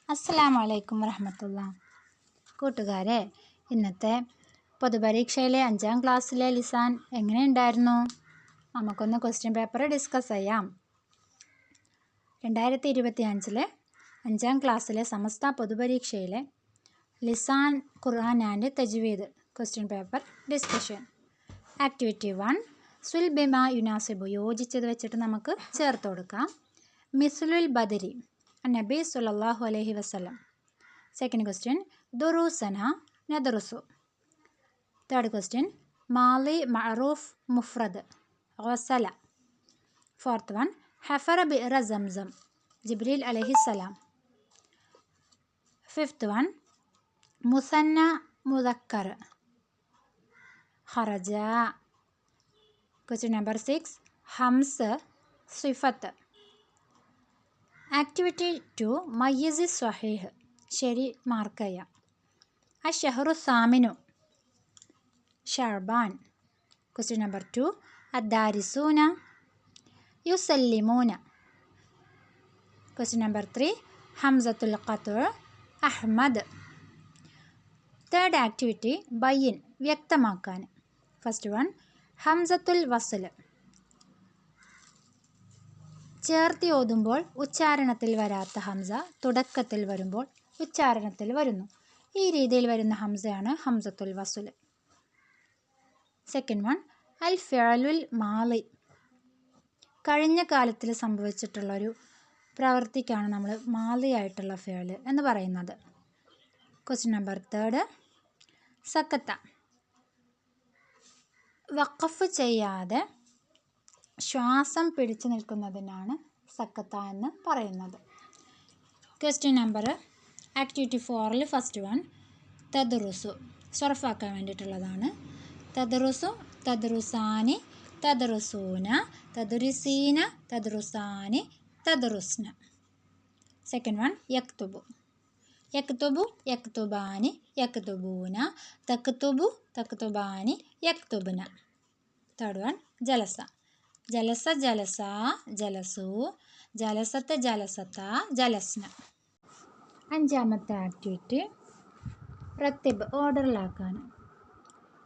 അസ്സലാമു അലൈക്കും വറഹ്മത്തുള്ളാ. കൂട്ടുകാരെ, ഇന്നത്തെ പൊതുപരീക്ഷയിലെ 5ാം ക്ലാസ്സിലെ ലിസാൻ എങ്ങനെയുണ്ടായിരുന്നു? നമുക്കൊന്ന് ക്വസ്റ്റ്യൻ പേപ്പർ ഡിസ്കസ് ചെയ്യാം. 2025 5ാം ക്ലാസ്സിലെ സമസ്ത പൊതുപരീക്ഷയിലെ ലിസാൻ ഖുർആൻ ആൻഡ് തജ്വീദ് ക്വസ്റ്റ്യൻ പേപ്പർ ഡിസ്കഷൻ. ആക്ടിവിറ്റി 1 സുൽ ബിമാ യുനാസിബു, യോജിച്ചത് വെച്ചിട്ട് നമുക്ക് ചേർത്ത് കൊടുക്കാം. മിസ്ലുൽ ബദരി നബി സല്ലല്ലാഹു അലൈഹി വസല്ലം. സെക്കൻഡ് ക്വസ്റ്റ്യൻ ദുറൂസന നദറുസു. തേർഡ് ക്വസ്റ്റ്യൻ മാലി മഅറൂഫ് മുഫ്രദ് ഗസല. ഫോർത്ത് വൺ ഹഫറ ബിഅറ സംസം ജിബ്രീൽ അലൈഹിസ്സലാം. ഫിഫ്ത്ത് വൺ മുസന്ന മുദക്കർ ഖറജ. ക്വസ്റ്റ്യൻ നമ്പർ 6 ഹംസ് സിഫത്ത്. ആക്ടിവിറ്റി 2 മയ്യിസ് സ്വഹീഹ്, ശരി മാർക്ക് ചെയ്യാം. അഷ്ഹറു സാമിനു ഷഅബാൻ. ക്വസ്റ്റ്യൻ നമ്പർ 2 അദ്ദാരിസൂന യുസല്ലിമൂന. ക്വസ്റ്റ്യൻ നമ്പർ 3 ഹംസത്തുൽ ഖത്ഉ അഹ്മദ്. തേർഡ് ആക്ടിവിറ്റി ബയ്യിൻ, വ്യക്തമാക്കാൻ. ഫസ്റ്റ് വൺ ഹംസത്തുൽ വസ്ൽ, ചേർത്തി ഓതുമ്പോൾ ഉച്ചാരണത്തിൽ വരാത്ത ഹംസ തുടക്കത്തിൽ വരുമ്പോൾ ഉച്ചാരണത്തിൽ വരുന്നു. ഈ രീതിയിൽ വരുന്ന ഹംസയാണ് ഹംസത്തുൽ വസ്ൽ. സെക്കൻഡ് വൺ അൽ ഫിഅലുൽ മാളി, കഴിഞ്ഞ കാലത്തിൽ സംഭവിച്ചിട്ടുള്ളൊരു പ്രവൃത്തിക്കാണ് നമ്മൾ മാളി ആയിട്ടുള്ള ഫിഅൽ എന്ന് പറയുന്നത്. ക്വസ്റ്റ്യൻ നമ്പർ 3 സക്കത്ത, വഖഫ് ചെയ്യാതെ ശ്വാസം പിടിച്ചു നിൽക്കുന്നതിനാണ് സക്കത്ത എന്ന് പറയുന്നത്. Question number activity 4 first one തദ്റുസു, സർഫാക്കാൻ വേണ്ടിയിട്ടുള്ളതാണ്. തദ്റുസു, തദ്റുസാനി, തദ്റുസൂന, തദ്റുസീന, തദ്റുസാനി, തദ്റുസ്ന. സെക്കൻഡ് വൺ യക്തുബു, യക്തുബു, യക്തുബാനി, യക്തുബൂന, തക്തുബു, തക്തുബാനി, യക്തുബ്ന. തേർഡ് വൺ ജലസ, ജലസ, ജലസ, ജലസു, ജലസത്ത്, ജലസത്ത, ജലസ്ന. അഞ്ചാമത്തെ ആക്ടിവിറ്റി റത്തിബ്, ഓർഡറിലാക്കാൻ.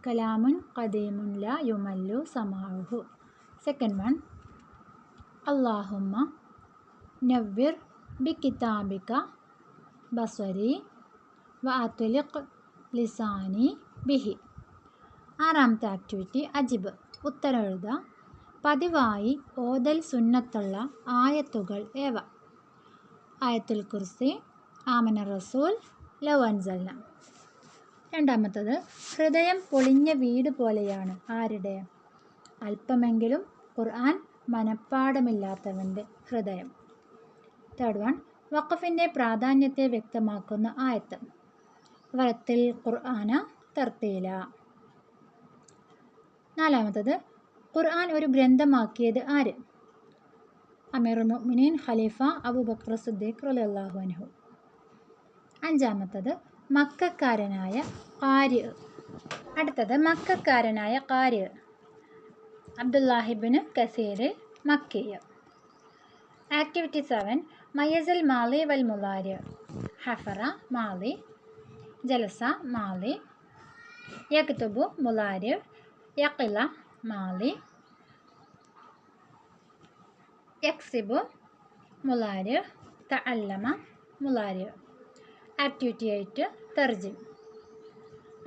കലാമുൻ ഖദീമുൻ ലാ യുമല്ലു സമാഉഹു. സെക്കൻഡ് വൺ അല്ലാഹുമ്മ നവ്വിർ ബികിതാബിക ബസ്വരി വഅത്ലിഖ് ലിസാനി ബിഹി. ആറാമത്തെ ആക്ടിവിറ്റി അജിബ്, ഉത്തരം എഴുതുക. പതിവായി ഓതൽ സുന്നത്തുള്ള ആയത്തുകൾ ഏവ? ആയത്തുൽ കുർസി, ആമന റസൂൽ, ലൗ അൻസൽന. രണ്ടാമത്തത് ഹൃദയം പൊളിഞ്ഞ വീട് പോലെയാണ് ആരുടെ? അല്പമെങ്കിലും ഖുർആൻ മനഃപ്പാഠമില്ലാത്തവൻ്റെ ഹൃദയം. തേർഡ് വൺ വഖഫിൻ്റെ പ്രാധാന്യത്തെ വ്യക്തമാക്കുന്ന ആയത്ത്. വറത്തിൽ ഖുർആന തർത്തീല. നാലാമത്തത് ഖുർആൻ ഒരു ഗ്രന്ഥമാക്കിയത് ആര്? അമീറുൽ മുഅ്മിനീൻ ഖലീഫ അബൂബക്കർ സിദ്ദീഖ് റളിയല്ലാഹു അൻഹു. അഞ്ചാമത്തത് മക്കക്കാരനായ ഖാരി. അടുത്തത് മക്കക്കാരനായ ഖാരി അബ്ദുല്ലാഹിബ്നു കസീർ മക്കി. ആക്ടിവിറ്റി 7 മയ്യസുൽ മാളി വൽ മുളാരി. ഹഫറ മാളി, ജലസ മാളി, യക്തുബു മുളാരി, യഖില മാളി, യക്സിബു മുളാരി, തഅല്ലമ മുളാരി. ആക്ടിവിറ്റി 8 തർജിം.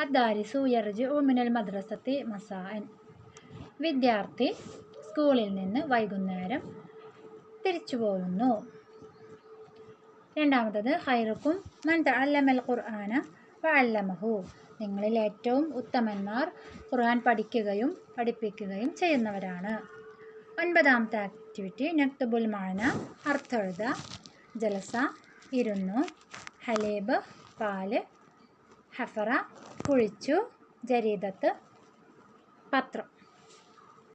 അദ്ദാരിസു യർജിഉ മിനൽ മദ്രസത്തി മസാഅൻ. വിദ്യാർത്ഥി സ്കൂളിൽ നിന്ന് വൈകുന്നേരം തിരിച്ചു പോകുന്നു. രണ്ടാമത്തത് ഖൈറുക്കും മൻ തഅല്ലമൽ ഖുർആന വഅല്ലമഹു. നിങ്ങളിൽ ഏറ്റവും ഉത്തമന്മാർ ഖുർആൻ പഠിക്കുകയും പഠിപ്പിക്കുകയും ചെയ്യുന്നവരാണ്. ഒൻപതാമത്തെ ആക്ടിവിറ്റി നക്തുബുൽ മാന, അർത്ഥം എഴുതുക. ജലസ ഇരുന്നു, ഹലീബ് പാല്, ഹഫറ കുഴിച്ചു, ജരീദത്ത് പത്രം.